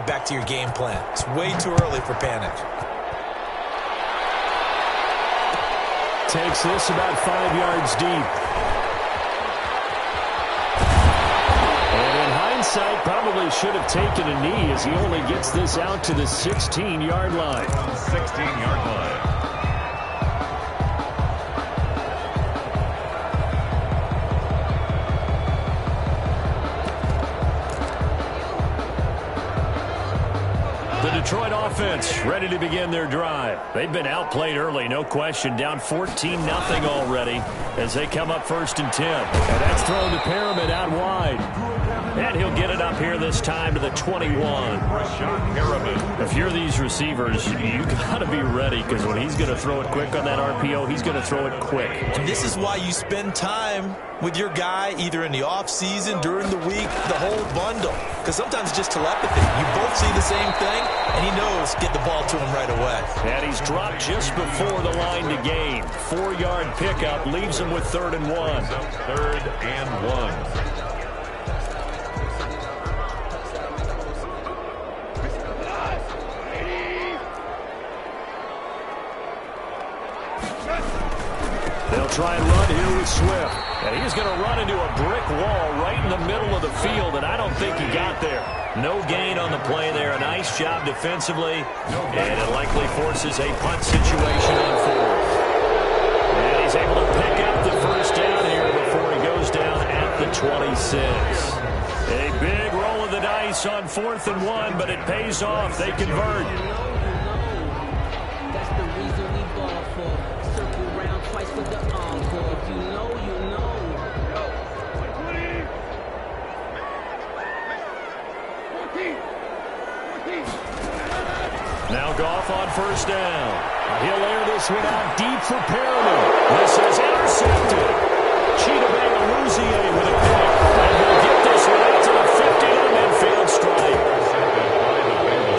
back to your game plan. It's way too early for panic. Takes this about 5 yards deep. And in hindsight, probably should have taken a knee as he only gets this out to the 16-yard line. 16-yard line. Detroit offense ready to begin their drive. They've been outplayed early, no question. Down 14-0 already as they come up 1st and 10. And that's thrown to Perriman out wide. And he'll get it up here this time to the 21. If you're these receivers, you got to be ready because when he's going to throw it quick on that RPO, he's going to throw it quick. And this is why you spend time with your guy either in the offseason, during the week, the whole bundle. Because sometimes it's just telepathy. You both see the same thing, and he knows get the ball to him right away. And he's dropped just before the line to gain. 4-yard pickup leaves him with 3rd and 1. 3rd and 1. They'll try and run here with Swift. And he's going to run into a brick wall right in the middle of the field, and I don't think he got there. No gain on the play there. A nice job defensively, and it likely forces a punt situation on 4th. And he's able to pick up the 1st down here before he goes down at the 26. A big roll of the dice on 4th and 1, but it pays off. They convert. That's the reason we ball for. Circle round twice with the encore. If you know, you know. Now Goff on 1st down. He'll air this one out deep for Perriman. This is intercepted. Chidobe with a pick. And he'll get this one out to the 50 on a midfield strike.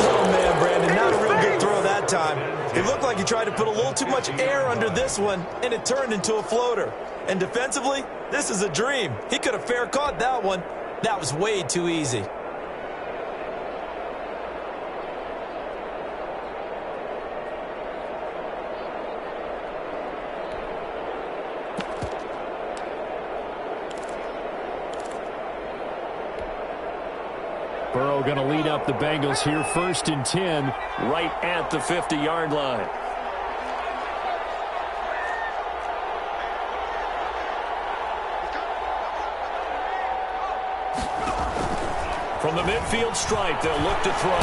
Oh, man, Brandon, not a real good throw that time. It looked like he tried to put a little too much air under this one, and it turned into a floater. And defensively, this is a dream. He could have fair caught that one. That was way too easy. Burrow going to lead up the Bengals here 1st and 10 right at the 50-yard line. From the midfield stripe, they'll look to throw.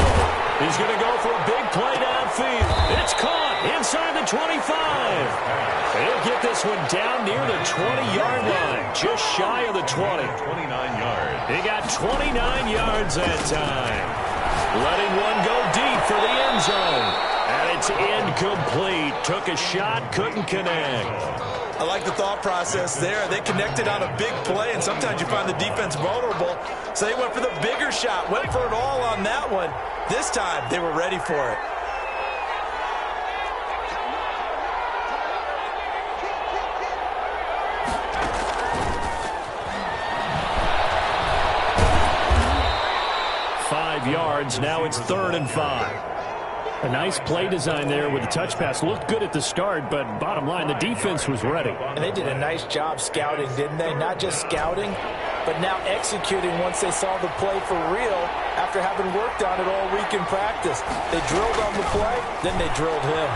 He's going to go for a big play downfield. It's caught inside the 25. He'll get this one down near the 20-yard line, just shy of the 20. 29 yards. He got 29 yards that time. Letting one go deep for the end zone. And it's incomplete. Took a shot, couldn't connect. I like the thought process there. They connected on a big play, and sometimes you find the defense vulnerable. So they went for the bigger shot, went for it all on that one. This time, they were ready for it. Yards. Now it's 3rd and 5. A nice play design there with the touch pass. Looked good at the start, but bottom line, the defense was ready. And they did a nice job scouting, didn't they? Not just scouting, but now executing once they saw the play for real after having worked on it all week in practice. They drilled on the play, then they drilled him.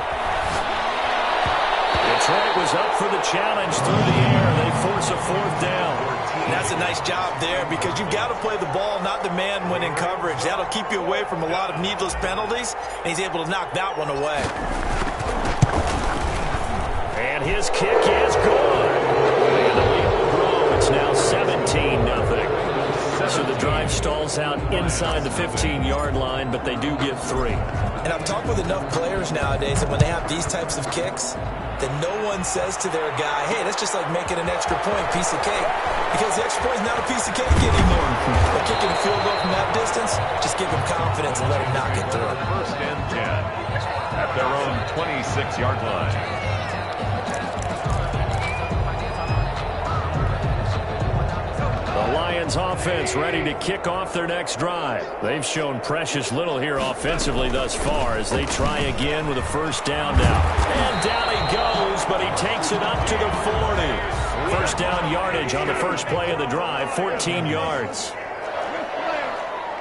Detroit was up for the challenge through the air. They force a 4th down. And that's a nice job there because you've got to play the ball, not demand when in coverage. That'll keep you away from a lot of needless penalties, and he's able to knock that one away. And his kick is good. And the lead will grow. It's now 17-0. So the drive stalls out inside the 15-yard line, but they do get 3. And I've talked with enough players nowadays that when they have these types of kicks, that no one says to their guy, hey, that's just like making an extra point, piece of cake. Because the extra point is not a piece of cake anymore. But kicking a field goal from that distance, just give him confidence and let him knock it through. 1st and 10 at their own 26-yard line. The Lions Lions offense ready to kick off their next drive. They've shown precious little here offensively thus far as they try again with a first down now. And down he goes, but he takes it up to the 40. First down yardage on the first play of the drive, 14 yards.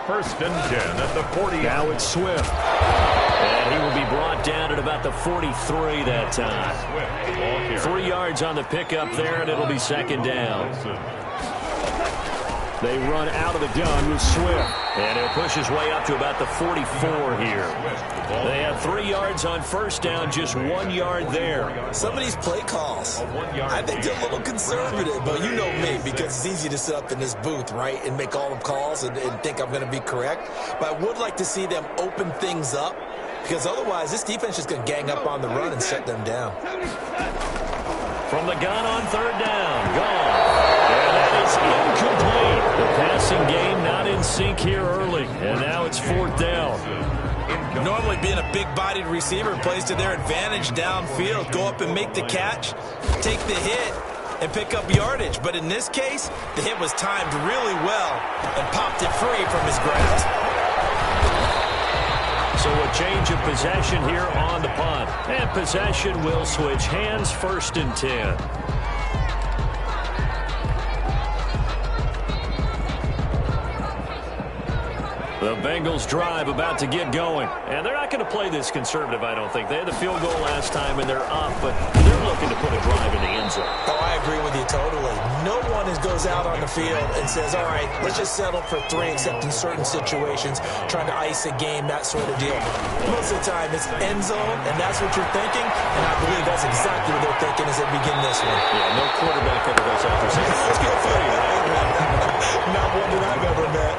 First and 10 at the 40. Now it's Swift. And he will be brought down at about the 43 that time. 3 yards on the pickup there, and it'll be second down. They run out of the gun with Swift. And he'll push his way up to about the 44 here. They have 3 yards on first down, just 1 yard there. Some of these play calls, I think they're a little conservative, but you know me, because it's easy to sit up in this booth, right, and make all the calls and think I'm going to be correct. But I would like to see them open things up, because otherwise this defense is going to gang up on the run and shut them down. From the gun on third down, gone. And that is incomplete. The passing game not in sync here early, and now it's fourth down. Normally being a big-bodied receiver plays to their advantage downfield. Go up and make the catch, take the hit, and pick up yardage. But in this case, the hit was timed really well and popped it free from his grasp. So a change of possession here on the punt. And possession will switch hands, first and 10. The Bengals drive about to get going. And they're not going to play this conservative, I don't think. They had the field goal last time, and they're up, but they're looking to put a drive in the end zone. Oh, I agree with you totally. No one goes out on the field and says, all right, let's just settle for 3, except in certain situations, trying to ice a game, that sort of deal. Most of the time, it's end zone, and that's what you're thinking, and I believe that's exactly what they're thinking as they begin this one. Yeah, no quarterback ever goes out for 6. Let's get funny, right? Not one that I've ever met.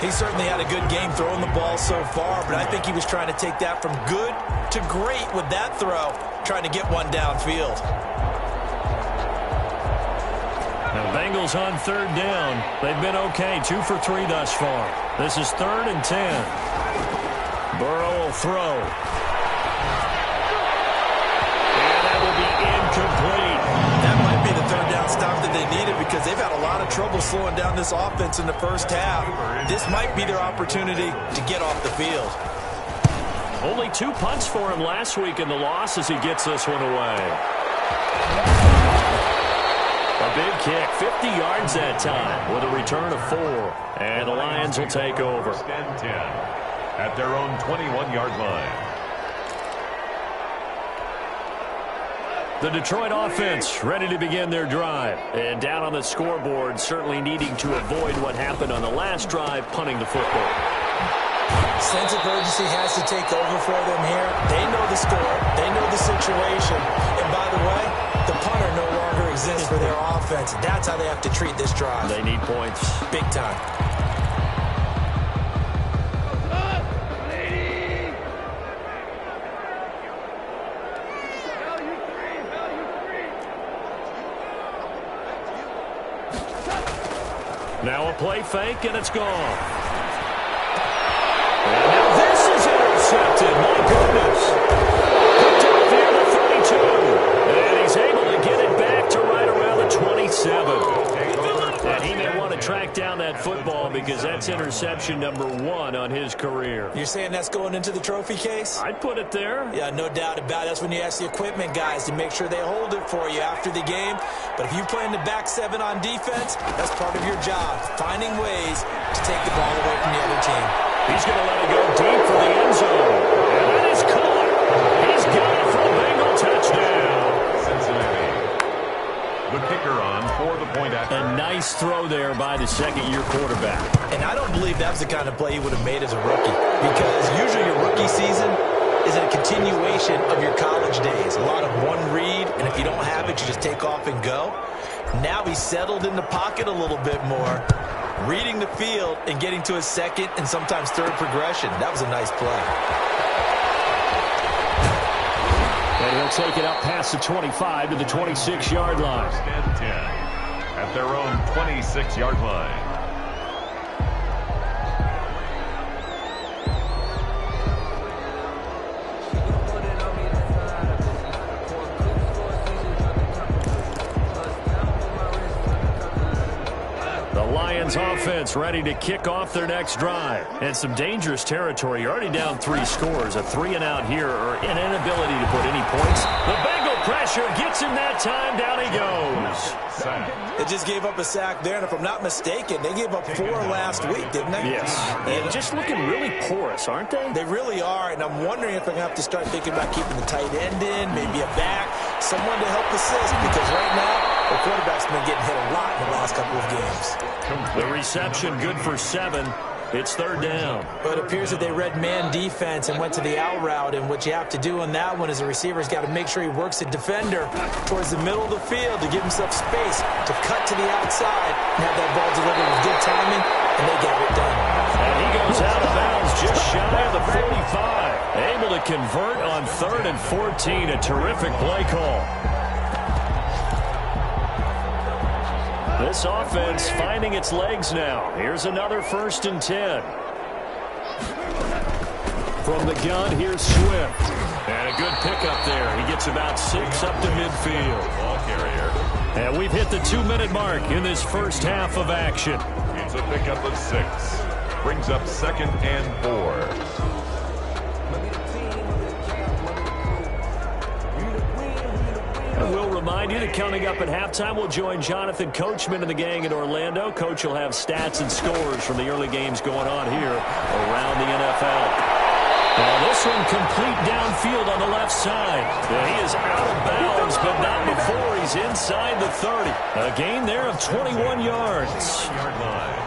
He certainly had a good game throwing the ball so far, but I think he was trying to take that from good to great with that throw, trying to get one downfield. Now, Bengals on third down. They've been okay, 2 for 3 thus far. This is third and 10. Burrow will throw. And that will be incomplete. That might be the third down stop that they needed, because they've had a lot of trouble slowing down this offense in the first half. This might be their opportunity to get off the field. Only 2 punts for him last week in the loss as he gets this one away. A big kick, 50 yards that time with a return of 4. And the Lions will take over. First and 10 at their own 21-yard line. The Detroit offense ready to begin their drive. And down on the scoreboard, certainly needing to avoid what happened on the last drive, punting the football. Sense of urgency has to take over for them here. They know the score. They know the situation. And by the way, the punter no longer exists for their offense. That's how they have to treat this drive. They need points. Big time. Now a play fake, and it's gone. And now this is intercepted. My goodness. Picked off here at the 32. And he's able to get it back to right around the 27. And he may want to track down that football, because that's interception number 1 on his career. You're saying that's going into the trophy case? I'd put it there. Yeah, no doubt about it. That's when you ask the equipment guys to make sure they hold it for you after the game. But if you play in the back 7 on defense, that's part of your job, finding ways to take the ball away from the other team. He's going to let it go deep for the end zone. And that is caught. He's got it for a Bengal touchdown. Cincinnati. The kicker on for the point after. A nice throw there by the second-year quarterback. And I don't believe that was the kind of play he would have made as a rookie, because usually your rookie season is a continuation of your college days. A lot of one read, and if you don't have it, you just take off and go. Now he's settled in the pocket a little bit more, reading the field and getting to his second and sometimes third progression. That was a nice play. And he'll take it up past the 25 to the 26-yard line. First and 10 at their own 26-yard line. Caveman's offense ready to kick off their next drive. And some dangerous territory. You're already down 3 scores. A 3-and-out here or an inability to put any points. The Bengal pressure gets him that time. Down he goes. They just gave up a sack there, and if I'm not mistaken, they gave up 4 last week, didn't they? Yes. And just looking really porous, aren't they? They really are, and I'm wondering if I'm going to have to start thinking about keeping the tight end in, maybe a back, someone to help assist, because right now, the quarterback's been getting hit a lot in the last couple of games. The reception good for 7. It's 3rd down. But it appears that they read man defense and went to the out route, and what you have to do on that one is the receiver's got to make sure he works the defender towards the middle of the field to give himself space to cut to the outside and have that ball delivered with good timing, and they got it done. And he goes out of bounds just shy of the 45. Able to convert on 3rd and 14. A terrific play call. This offense finding its legs now. Here's another 1st and 10. From the gun, here's Swift. And a good pickup there. He gets about 6 up to midfield. Ball carrier. And we've hit the 2-minute mark in this first half of action. It's a pickup of 6. Brings up 2nd and 4. And we'll remind you that coming up at halftime, we'll join Jonathan Coachman and the gang in Orlando. Coach will have stats and scores from the early games going on here around the NFL. Now this one complete downfield on the left side. He is out of bounds, but not before he's inside the 30. A gain there of 21 yards. Yard line.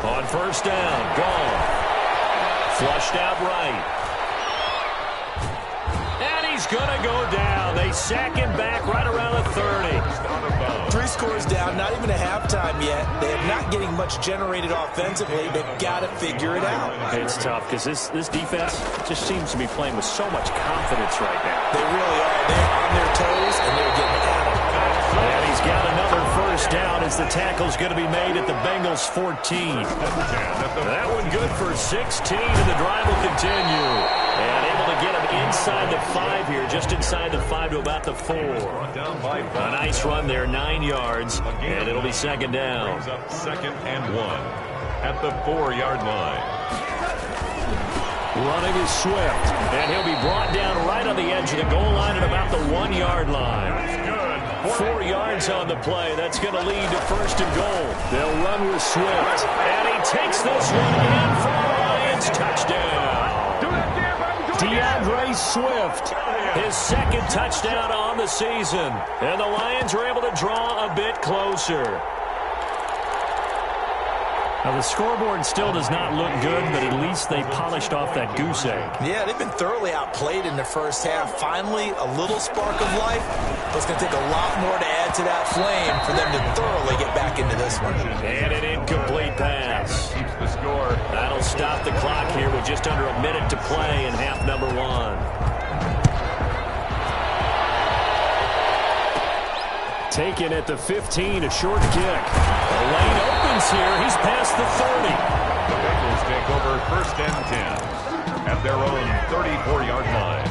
On 1st down, gone. Flushed out right. And he's going to go down. They sack him back right around the 30. 3 scores down, not even a halftime yet. They are not getting much generated offensively. They've got to figure it out. It's tough because this defense just seems to be playing with so much confidence right now. They really are. They're on their toes, and they're getting at it. And he's got another 1st down as the tackle's going to be made at the Bengals 14. That one good for 16, and the drive will continue. And able to get him inside the 5 here, just inside the 5 to about the 4. A nice run there, 9 yards, and it'll be 2nd down. Brings up 2nd and 1 at the 4-yard line. Running is Swift, and he'll be brought down right on the edge of the goal line at about the 1-yard line. 4 yards on the play. That's going to lead to 1st and goal. They'll run with Swift, and he takes this one in for the Lions. Touchdown. DeAndre Swift, his 2nd touchdown on the season, and the Lions are able to draw a bit closer. Now, the scoreboard still does not look good, but at least they polished off that goose egg. Yeah, they've been thoroughly outplayed in the first half. Finally, a little spark of life, but it's going to take a lot more to add to that flame for them to thoroughly get back into this one. And an incomplete pass. Keeps the score. That'll stop the clock here with just under a minute to play in half number 1. Taken at the 15, a short kick. The lane opens here. He's past the 30. The Bengals take over 1st and 10 at their own 34-yard line.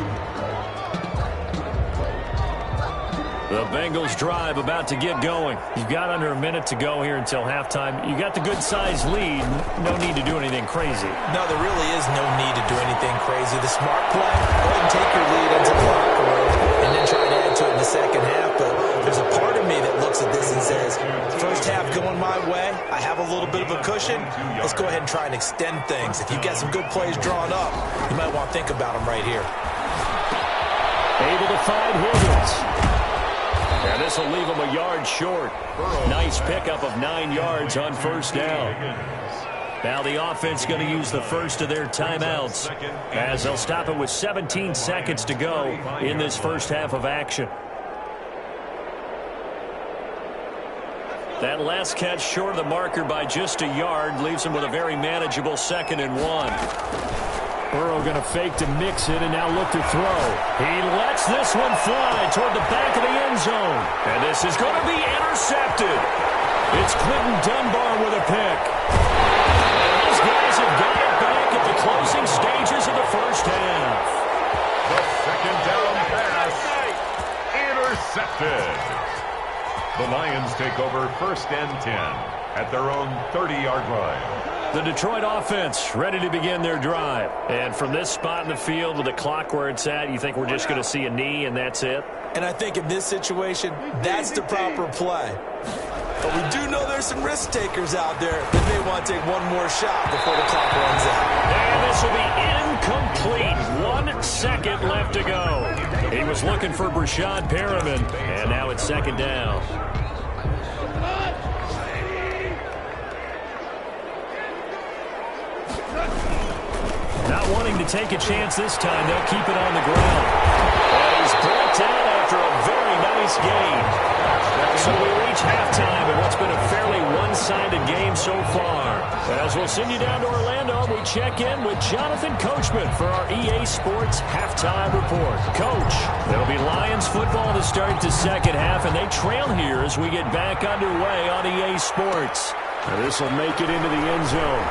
The Bengals drive about to get going. You've got under a minute to go here until halftime. You got the good-sized lead. No need to do anything crazy. No, there really is no need to do anything crazy. The smart play, go ahead and take your lead into the locker room and then try to add to it in the second half. But there's a part of me that looks at this and says, first half going my way, I have a little bit of a cushion. Let's go ahead and try and extend things. If you've got some good plays drawn up, you might want to think about them right here. Able to find Higgins. And this will leave him a yard short. Nice pickup of 9 yards on 1st down. Now the offense going to use the first of their timeouts as they'll stop it with 17 seconds to go in this first half of action. That last catch short of the marker by just a yard leaves him with a very manageable 2nd and 1. Burrow going to fake to mix it and now look to throw. He lets this one fly toward the back of the end zone. And this is going to be intercepted. It's Clinton Dunbar with a pick. And these guys have got it back. back at the closing stages of the first half. The second down pass intercepted. The Lions take over 1st and 10 at their own 30-yard line. The Detroit offense ready to begin their drive. And from this spot in the field with the clock where it's at, you think we're just going to see a knee and that's it? And I think in this situation, that's the proper play. But we do know there's some risk takers out there that may want to take one more shot before the clock runs out. And this will be incomplete. 1 second left to go. He was looking for Brashad Perriman, and now it's 2nd down. Not wanting to take a chance this time, they'll keep it on the ground. And he's brought down after a very nice game. So we reach halftime in what's been a fairly one-sided game so far. As we'll send you down to Orlando, we check in with Jonathan Coachman for our EA Sports Halftime Report. Coach, it'll be Lions football to start the second half, and they trail here as we get back underway on EA Sports. This will make it into the end zone.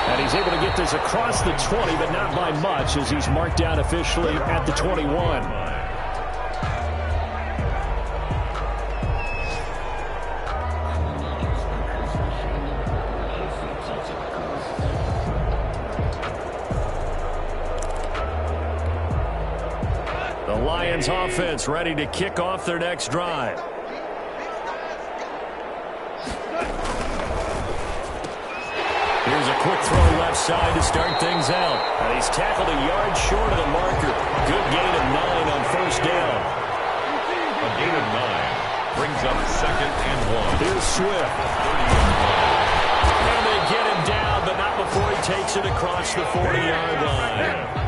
And he's able to get this across the 20, but not by much, as he's marked down officially at the 21. The Lions offense ready to kick off their next drive. Here's a quick throw left side to start things out. And he's tackled a yard short of the marker. Good gain of 9 on 1st down. A gain of 9 brings up 2nd and 1. Here's Swift. And they get him down, but not before he takes it across the 40-yard line.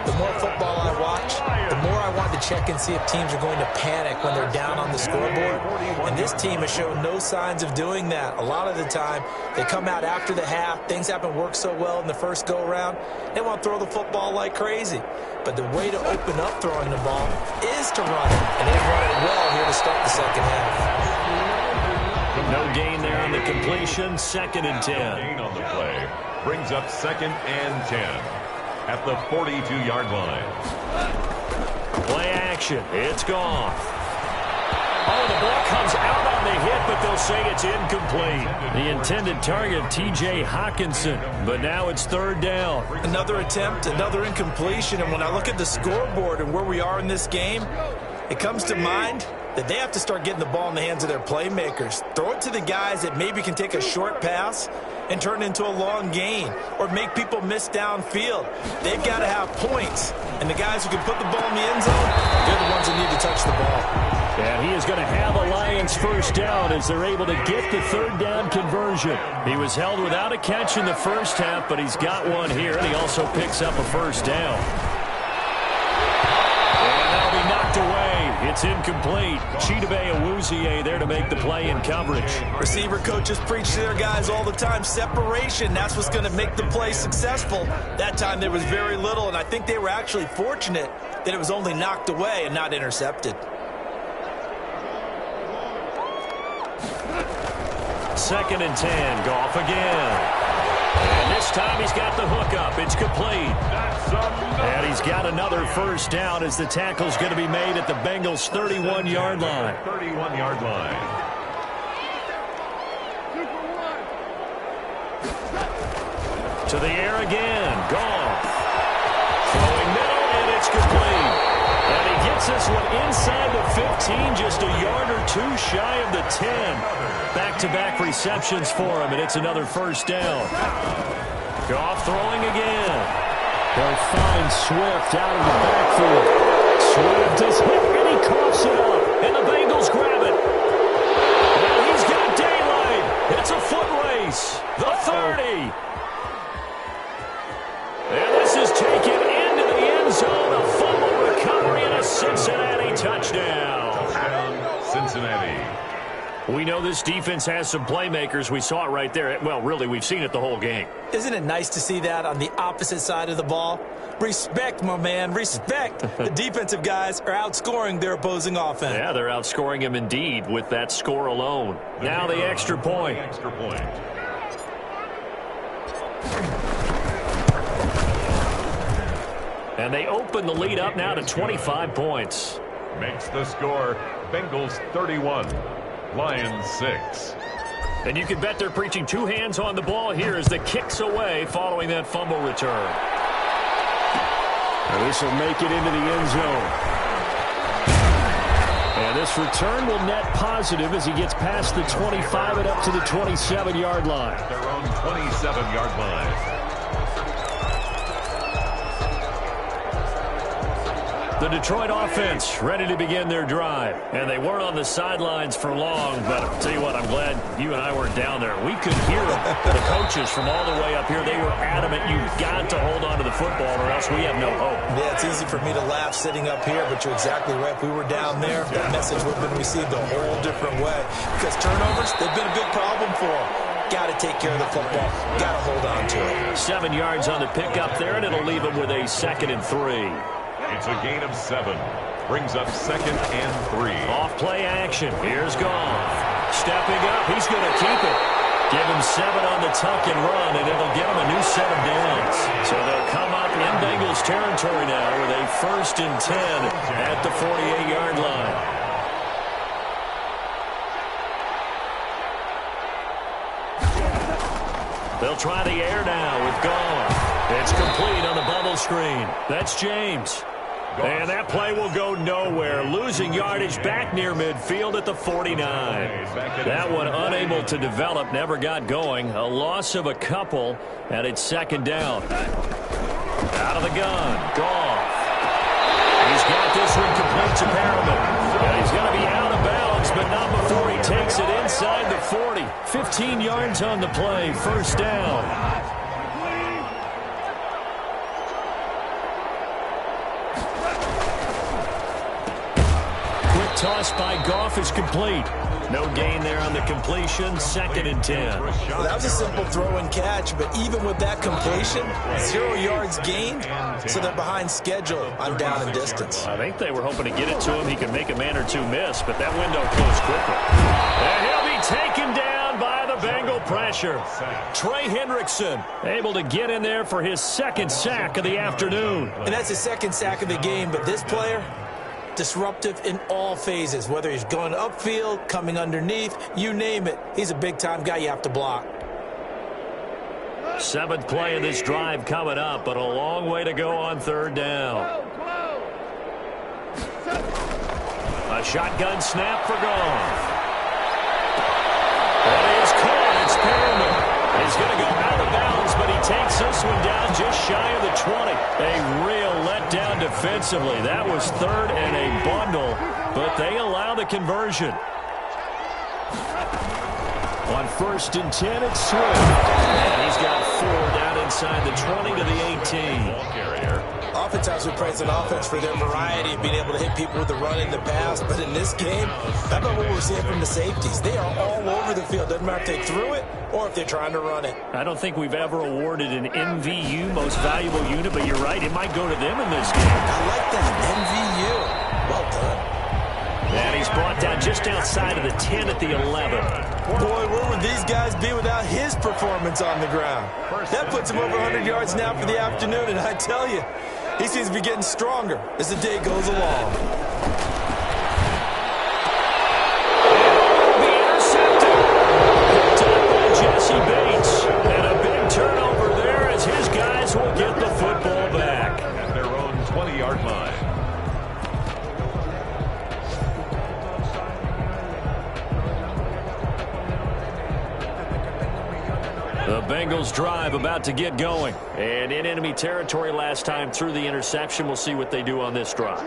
The more football I watch, the more I want to check and see if teams are going to panic when they're down on the scoreboard. And this team has shown no signs of doing that. A lot of the time, they come out after the half. Things haven't worked so well in the first go-around. They want to throw the football like crazy. But the way to open up throwing the ball is to run it. And they've run it well here to start the second half. No gain there on the completion. 2nd and 10. Gain on the play brings up 2nd and 10. At the 42-yard line. Play action. It's gone. Oh, the ball comes out on the hit, but they'll say it's incomplete. The intended target, T.J. Hawkinson, but now it's 3rd down. Another attempt, another incompletion, and when I look at the scoreboard and where we are in this game, it comes to mind that they have to start getting the ball in the hands of their playmakers. Throw it to the guys that maybe can take a short pass and turn it into a long gain or make people miss downfield. They've got to have points. And the guys who can put the ball in the end zone, they're the ones that need to touch the ball. And he is going to have a Lions 1st down as they're able to get the 3rd down conversion. He was held without a catch in the first half, but he's got one here, and he also picks up a 1st down. And that'll be knocked away. It's incomplete. Chidobe Awuzie there to make the play in coverage. Receiver coaches preach to their guys all the time. Separation, that's what's going to make the play successful. That time there was very little, and I think they were actually fortunate that it was only knocked away and not intercepted. 2nd and 10. Goff again. And this time he's got the hook up. It's complete. And he's got another 1st down as the tackle's going to be made at the Bengals' 31-yard line. 31-yard line. To the air again. Goff. Throwing middle, and it's complete. And he gets this one inside the 15, just a yard or 2 shy of the 10. Back-to-back receptions for him, and it's another 1st down. Goff throwing again. They'll find Swift out of the backfield. Swift is hit, and he coughs it up. And the Bengals grab it. And he's got daylight. It's a foot race. The 30. And this is taken into the end zone. A fumble recovery and a Cincinnati touchdown. Touchdown, Cincinnati. We know this defense has some playmakers. We saw it right there. Well, really, we've seen it the whole game. Isn't it nice to see that on the opposite side of the ball? Respect, my man, respect. The defensive guys are outscoring their opposing offense. Yeah, they're outscoring him indeed with that score alone. Now the extra point. Extra point. And they open the lead up now to 25 points. Makes the score Bengals 31, Lions 6. And you can bet they're preaching two hands on the ball here as the kick's away following that fumble return. And this will make it into the end zone. And this return will net positive as he gets past the 25 and up to the 27-yard line. Their own 27-yard line. The Detroit offense ready to begin their drive. And they weren't on the sidelines for long, but I'll tell you what, I'm glad you and I weren't down there. We could hear the coaches from all the way up here. They were adamant, you've got to hold on to the football or else we have no hope. Yeah, it's easy for me to laugh sitting up here, but you're exactly right. If we were down there, that message would have been received a whole different way. Because turnovers, they've been a big problem for them. Got to take care of the football. Got to hold on to it. 7 yards on the pickup there, and it'll leave them with a 2nd and 3. It's a gain of 7. Brings up 2nd and 3. Off play action. Here's Goff. Stepping up. He's going to keep it. Give him 7 on the tuck and run, and it'll get him a new set of downs. So they'll come up in Bengals territory now with a 1st and 10 at the 48-yard line. They'll try the air now with Goff. It's complete on the bubble screen. That's James. And that play will go nowhere. Losing yardage back near midfield at the 49. That one unable to develop, never got going. A loss of a couple, and it's 2nd down. Out of the gun, Goff. He's got this one complete to Perriman. And he's going to be out of bounds, but not before he takes it inside the 40. 15 yards on the play, 1st down. Toss by Goff is complete. No gain there on the completion. 2nd and 10. Well, that was a simple throw and catch, but even with that completion, 0 yards gained, so they're behind schedule on down and distance. I think they were hoping to get it to him. He could make a man or two miss, but that window closed quickly. And he'll be taken down by the Bengal pressure. Trey Hendrickson able to get in there for his 2nd sack of the afternoon. And that's his 2nd sack of the game, but this player, disruptive in all phases, whether he's going upfield, coming underneath, you name it. He's a big-time guy you have to block. 7th play of this drive coming up, but a long way to go on 3rd down. A shotgun snap for Goff. And he is caught. It's Perriman. He's going to go out of bounds, but he takes this one down just shy of the 20. A real letdown defensively. That was 3rd and a bundle, but they allow the conversion. On 1st and 10, it's Swift. And he's got 4 down inside the 20 to the 18. Oftentimes we praise an offense for their variety of being able to hit people with the run in the pass, but in this game, how about what we're seeing from the safeties? They are all over the field. Doesn't matter if they threw it or if they're trying to run it. I don't think we've ever awarded an MVU, most valuable unit, but you're right, it might go to them in this game. I like that, MVU. Well done. And he's brought down just outside of the 10 at the 11. Boy, where would these guys be without his performance on the ground? That puts him over 100 yards now for the afternoon, and I tell you, he seems to be getting stronger as the day goes along. The intercepted. Picked up by Jesse Bates. And a big turnover there as his guys will get the football back. At their own 20-yard line. The Bengals drive about to get going. And in enemy territory last time through the interception. We'll see what they do on this drive.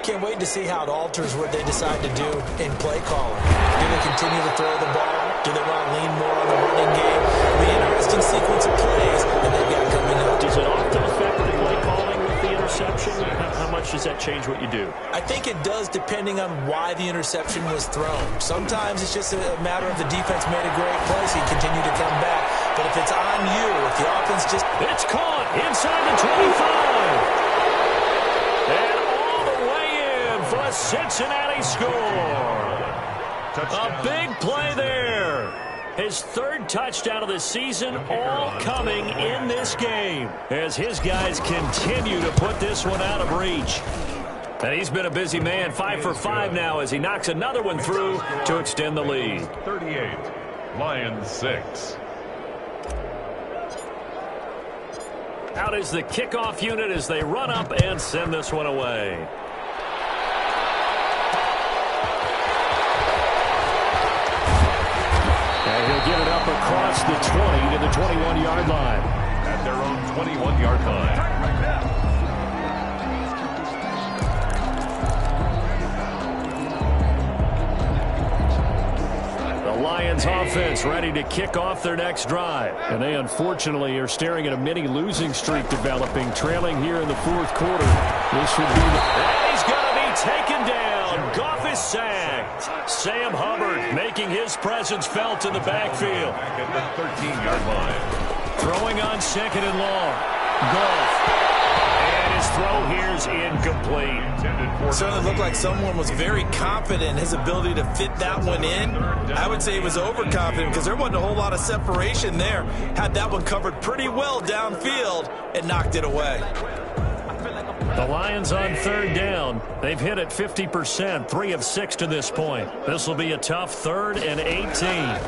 Can't wait to see how it alters what they decide to do in play calling. Do they continue to throw the ball? Do they want to lean more on the running game? It'll be an interesting sequence of plays that they've got coming up. Does it often affect the play calling with the interception? How much does that change what you do? I think it does depending on why the interception was thrown. Sometimes it's just a matter of the defense made a great play, so you continue to come back. But if it's on you, if the offense just... It's caught inside the 25. And all the way in for a Cincinnati score. A big play there. His third touchdown of the season, all coming in this game as his guys continue to put this one out of reach. And he's been a busy man, 5 for 5 now as he knocks another one through to extend the lead. 38, Lions 6. Out is the kickoff unit as they run up and send this one away. And he'll get it up across the 20 to the 21-yard line. At their own 21-yard line. Lions offense ready to kick off their next drive. And they unfortunately are staring at a mini losing streak developing, trailing here in the fourth quarter. This would be and he's going to be taken down. Goff is sacked. Sam Hubbard making his presence felt in the backfield. Back at the 13-yard line. Throwing on second and long. Goff. And his throw here's incomplete. Certainly looked like someone was very confident in his ability to fit that one in. I would say he was overconfident because there wasn't a whole lot of separation there. Had that one covered pretty well downfield and knocked it away. The Lions on third down. They've hit it 50%, 3 of 6 to this point. This will be a tough 3rd and 18.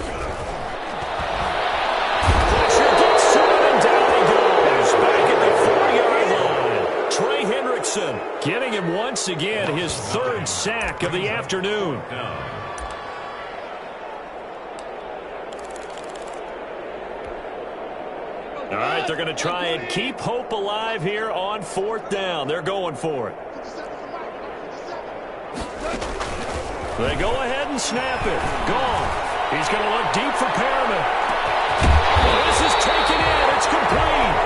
Getting him once again his 3rd sack of the afternoon. All right, they're going to try and keep hope alive here on 4th down. They're going for it. They go ahead and snap it. Gone. He's going to look deep for Perriman. This is taken in. It's complete.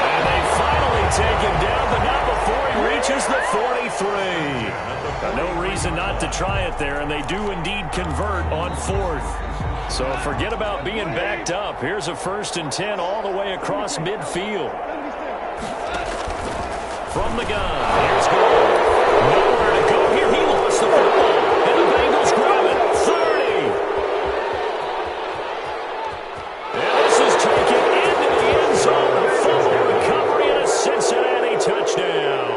And they finally take him down, but not before he reaches the 43. No reason not to try it there, and they do indeed convert on 4th. So forget about being backed up. Here's a 1st and 10 all the way across midfield. From the gun, here's Gold. Nowhere to go here. He lost the football, and the Bengals grab it. 30. And this is taken into the end zone. A fumble recovery and a Cincinnati touchdown.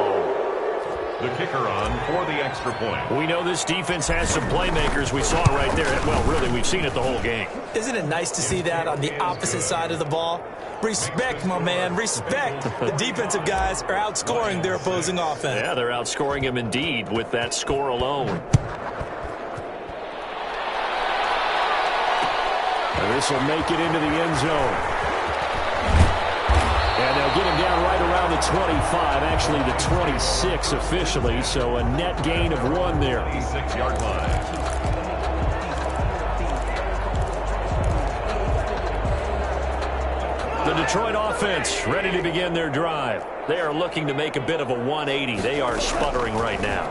The kicker on for the extra point. We know this defense has some playmakers. We saw it right there. Well, really, we've seen it the whole game. Isn't it nice to see that on the opposite side of the ball? Respect, my man, respect. The defensive guys are outscoring their opposing offense. Yeah, they're outscoring him indeed with that score alone. And this will make it into the end zone. And they'll get him down right around the 25, actually the 26 officially, so a net gain of 1 there. 26-yard line. The Detroit offense ready to begin their drive. They are looking to make a bit of a 180. They are sputtering right now.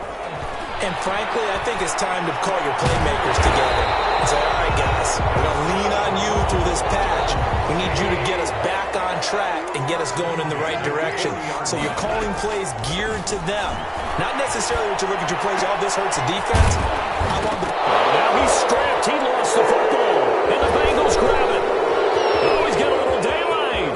And frankly, I think it's time to call your playmakers together and say, all right, guys, we're going to lean on you through this patch. We need you to get us back on track and get us going in the right direction. So you're calling plays geared to them. Not necessarily what you look at your plays, oh, this hurts the defense. I want the... Now he's strapped. He lost the football. And the Bengals grab it. Oh, he's got a little daylight.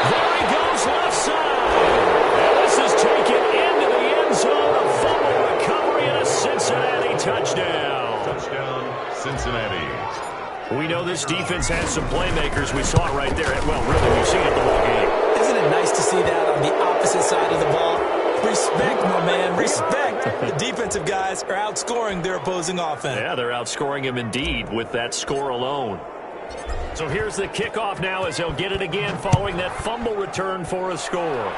There he goes, left side. And this is taken into the end zone. A fumble recovery and a Cincinnati touchdown. Touchdown, Cincinnati. We know this defense has some playmakers. We saw it right there. Well, really, we've seen it the whole game. Isn't it nice to see that on the opposite side of the ball? Respect, my man, respect. The defensive guys are outscoring their opposing offense. Yeah, they're outscoring him indeed with that score alone. So here's the kickoff now as they'll get it again following that fumble return for a score.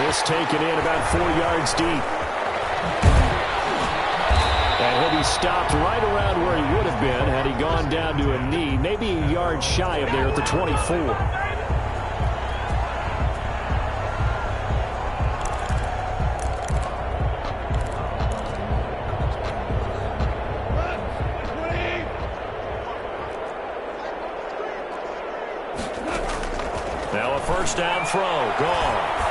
This taken in about 4 yards deep. And he'll be stopped right around where he would have been had he gone down to a knee, maybe a yard shy of there at the 24. Now a first down throw, gone.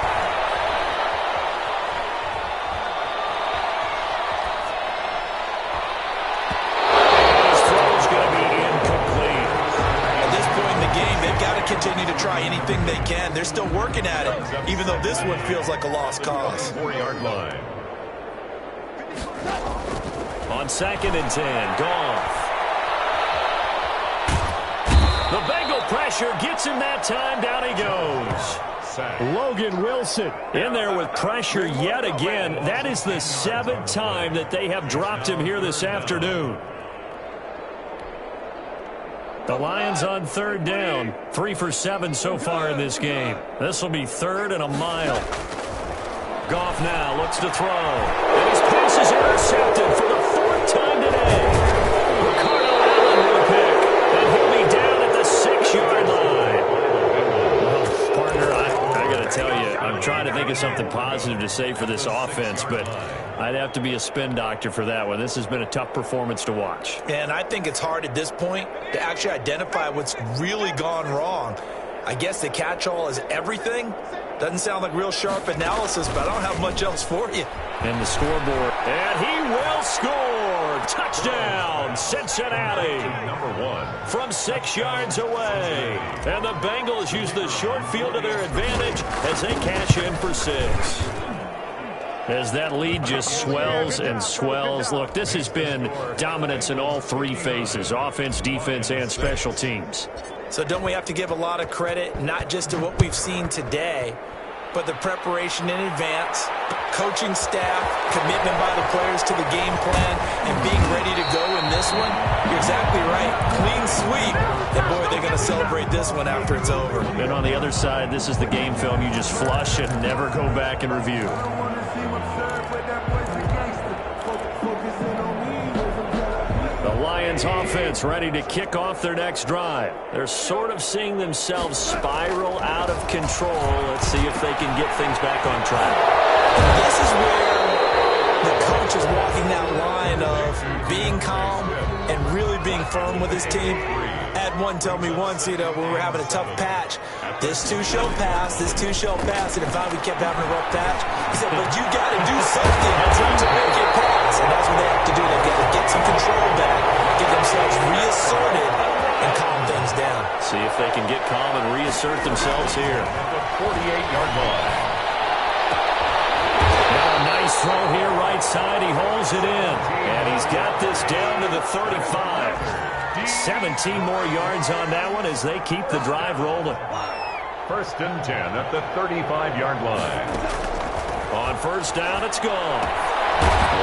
His throw everything they can. They're still working at it, even though this one feels like a lost cause. 4-yard line. On 2nd and 10, Goff. The Bengal pressure gets him that time. Down he goes. Logan Wilson in there with pressure yet again. That is the 7th time that they have dropped him here this afternoon. The Lions on 3rd down. 3 for 7 so far in this game. This will be 3rd and a mile. Goff now looks to throw. And his pass is intercepted for the 4th time today. Ricardo Allen with a pick. And he'll be down at the 6-yard line. Well, partner, I got to tell you, I'm trying to think of something positive to say for this offense, but I'd have to be a spin doctor for that one. This has been a tough performance to watch. And I think it's hard at this point to actually identify what's really gone wrong. I guess the catch-all is everything. Doesn't sound like real sharp analysis, but I don't have much else for you. And the scoreboard. And he will score. Touchdown, Cincinnati. Number 1. From 6 yards away. And the Bengals use the short field to their advantage as they cash in for 6. As that lead just swells and swells. Look, this has been dominance in all 3 phases, offense, defense, and special teams. So don't we have to give a lot of credit, not just to what we've seen today, but the preparation in advance, coaching staff, commitment by the players to the game plan, and being ready to go in this one? You're exactly right. Clean sweep. And, boy, they're going to celebrate this one after it's over. And on the other side, this is the game film you just flush and never go back and review. The Lions offense ready to kick off their next drive. They're sort of seeing themselves spiral out of control. Let's see if they can get things back on track. And this is where the coach is walking that line of being calm and really being firm with his team. I had one tell me once, when we were having a tough patch, this too shall pass, this too shall pass, and if we kept having a rough patch, he said, but you got to do something to make it pass, and that's what they have to do. They've got to get some control back, get themselves reasserted, and calm things down. See if they can get calm and reassert themselves here. The 48-yard line. Now a nice throw here, right side. He holds it in, and he's got this down to the 35. 17 more yards on that one as they keep the drive rolling. 1st and 10 at the 35-yard line. On 1st down, it's gone.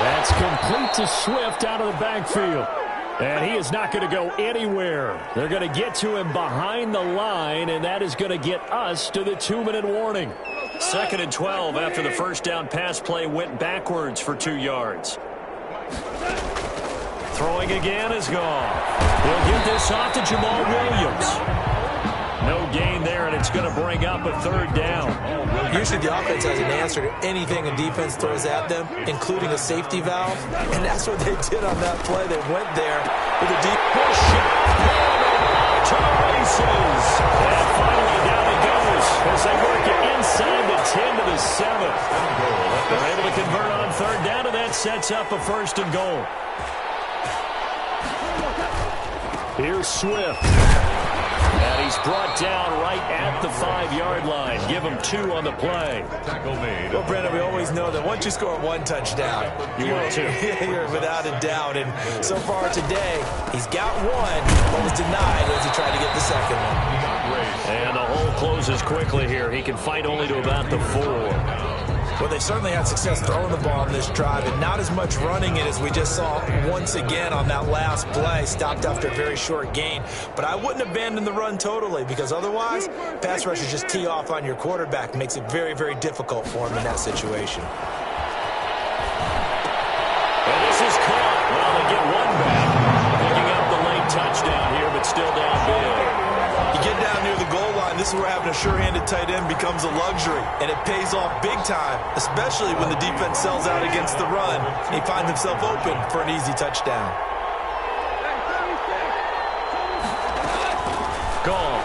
That's complete to Swift out of the backfield. And he is not going to go anywhere. They're going to get to him behind the line, and that is going to get us to the 2-minute warning. 2nd and 12 after the 1st down pass play went backwards for 2 yards. Throwing again is gone. He'll get this off to Jamal Williams. No gain there, and it's going to bring up a 3rd down. Usually the offense has an answer to anything a defense throws at them, including a safety valve, and that's what they did on that play. They went there with a deep push shot. To the races. And finally down he goes as they work it inside the 10 to the 7. They're able to convert on 3rd down, and that sets up a 1st and goal. Here's Swift. And he's brought down right at the 5-yard line. Give him 2 on the play. Tackle made. Well, Brandon, we always know that once you score 1 touchdown, You will too. You're without a doubt. And so far today, he's got 1, but was denied as he tried to get the 2nd one. And the hole closes quickly here. He can fight only to about the 4. Well, they certainly had success throwing the ball on this drive, and not as much running it as we just saw once again on that last play. Stopped after a very short gain. But I wouldn't abandon the run totally, because otherwise, pass rushers just tee off on your quarterback. Makes it very, very difficult for him in that situation. And this is caught. Well, they get 1 back. Picking up the late touchdown here, but still down big. You get down near the goal line, this is where having a sure-handed tight end becomes a luxury, and it pays off big time, especially when the defense sells out against the run. He finds himself open for an easy touchdown. Gone.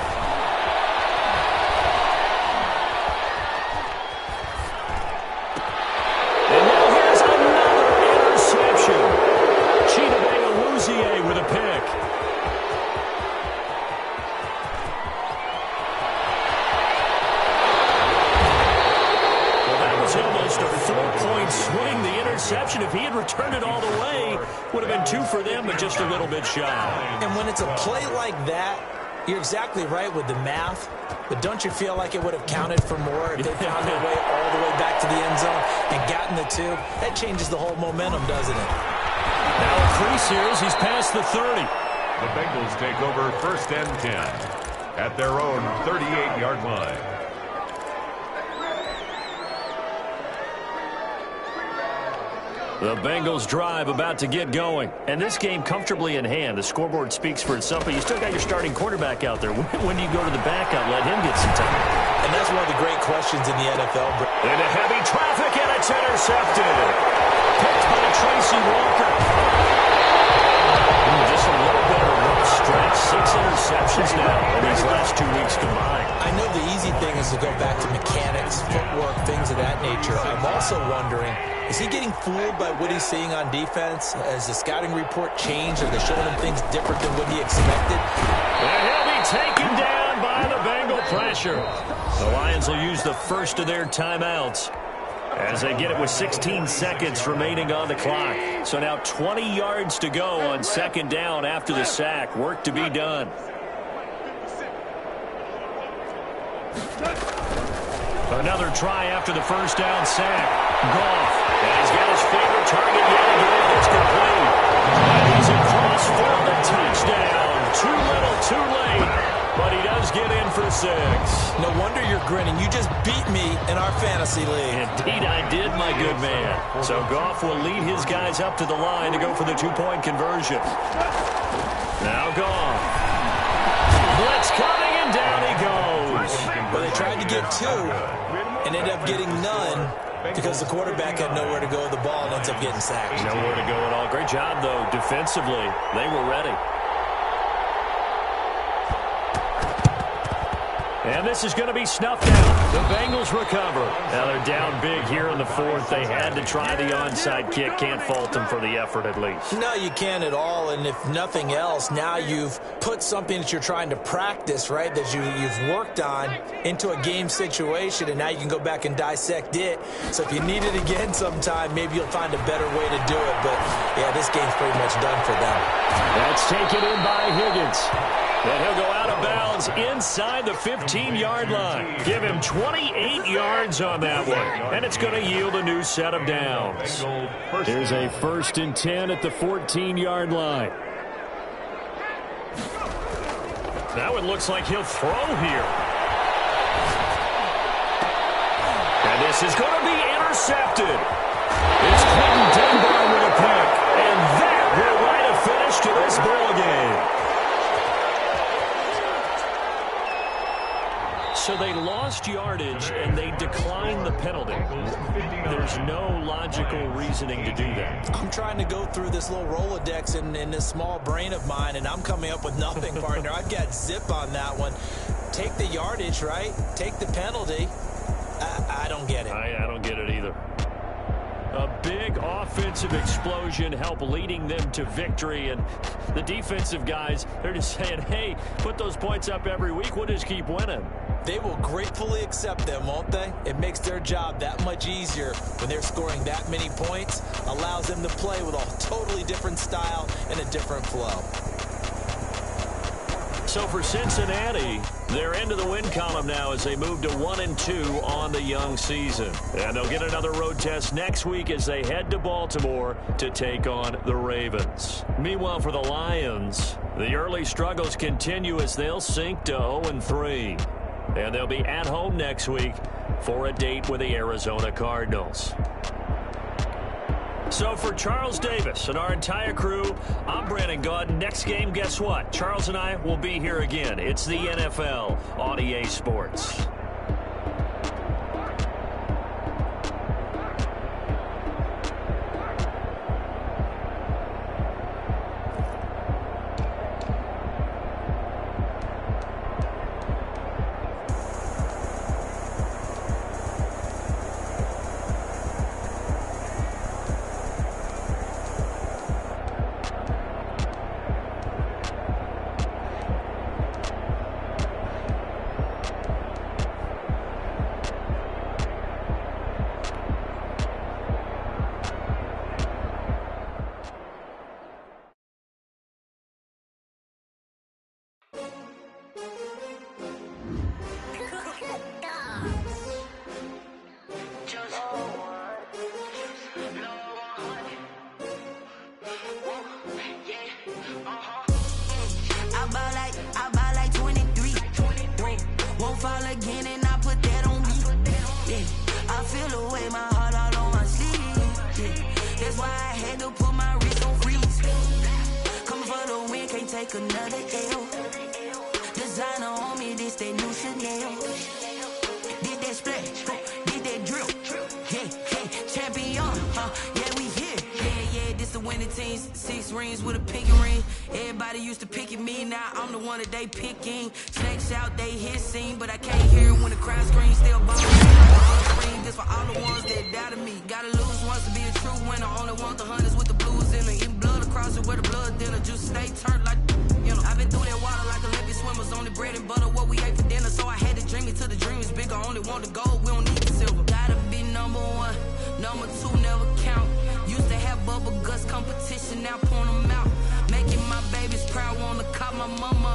And now here's another interception. Chidobe Awuzie with a pick. swing, the interception. If he had returned it all the way, would have been 2 for them, but just a little bit shy. And when it's a play like that, you're exactly right with the math. But don't you feel like it would have counted for more if they found their way all the way back to the end zone and gotten the 2? That changes the whole momentum, doesn't it? Now a crease here as he's past the 30. The Bengals take over 1st and 10 at their own 38-yard line. The Bengals drive about to get going. And this game comfortably in hand. The scoreboard speaks for itself, but you still got your starting quarterback out there. When do you go to the backup, let him get some time? And that's one of the great questions in the NFL. Into heavy traffic, and it's intercepted. Picked by Tracy Walker. Just a little bit of a rough stretch. 6 interceptions now in these last 2 weeks combined. I know the easy thing is to go back to mechanics, footwork, things of that nature. I'm also wondering, is he getting fooled by what he's seeing on defense? Has the scouting report changed? Are they showing him things different than what he expected? And he'll be taken down by the Bengal pressure. The Lions will use the first of their timeouts as they get it with 16 seconds remaining on the clock. So now 20 yards to go on 2nd down after the sack. Work to be done. Another try after the 1st down sack. Goff. And he's got his favorite target yet again. It's complete. And he's across field, a touchdown. Too little, too late. But he does get in for 6. No wonder you're grinning. You just beat me in our fantasy league. Indeed, I did, my good man. So Goff will lead his guys up to the line to go for the 2-point conversion. Now Goff. Blitz coming, and down he goes. Well, they tried to get 2 and ended up getting none because the quarterback had nowhere to go with the ball and ends up getting sacked. Nowhere to go at all. Great job, though, defensively. They were ready. And this is going to be snuffed out. The Bengals recover. Now they're down big here in the 4th. They had to try the onside kick. Can't fault them for the effort at least. No, you can't at all. And if nothing else, now you've put something that you're trying to practice, right, that you've worked on into a game situation, and now you can go back and dissect it. So if you need it again sometime, maybe you'll find a better way to do it. But, yeah, this game's pretty much done for them. That's taken in by Higgins. And he'll go out of bounds inside the 15-yard line. Give him 28 yards on that one. And it's going to yield a new set of downs. Here's a 1st and 10 at the 14-yard line. That one looks like he'll throw here. And this is going to be intercepted. It's Quentin Dunbar with a pick. And that will write a finish to this ball game. So they lost yardage, and they declined the penalty. There's no logical reasoning to do that. I'm trying to go through this little Rolodex in this small brain of mine, and I'm coming up with nothing, partner. I've got zip on that one. Take the yardage, right? Take the penalty. I don't get it. I don't get it either. A big offensive explosion helped leading them to victory, and the defensive guys, they're just saying, hey, put those points up every week. We'll just keep winning. They will gratefully accept them, won't they? It makes their job that much easier when they're scoring that many points. Allows them to play with a totally different style and a different flow. So for Cincinnati, they're into the win column now as they move to 1-2 on the young season. And they'll get another road test next week as they head to Baltimore to take on the Ravens. Meanwhile, for the Lions, the early struggles continue as they'll sink to 0-3. And they'll be at home next week for a date with the Arizona Cardinals. So for Charles Davis and our entire crew, I'm Brandon Gaudin. Next game, guess what? Charles and I will be here again. It's the NFL on EA Sports. Still away, my heart out on my sleeve. Yeah. That's why I had to put my wrist on freeze. Coming for the win, can't take another L. Designer on me, this that new Chanel. Did that splash, did that drill. Yeah, champion, yeah, we here. Yeah, this the winning teams. 6 rings with a pinky ring. Everybody used to pick at me, now I'm the one that they picking. Snakes out, they hit scene, but I can't hear it when the crowd screams. Still ballin', this for all the ones that doubted me. Gotta lose once to be a true winner. Only want the hunters with the blues in it. Eating blood across it where the blood dinner. Just stay turned like, you know. I've been through that water like Olympic swimmers. Only bread and butter, what we ate for dinner. So I had to dream it till the dream is bigger. Only want the gold, we don't need the silver. Gotta be number 1, number 2 never count. Used to have bubble guts competition, now point them out. Making my babies proud, wanna cop my mama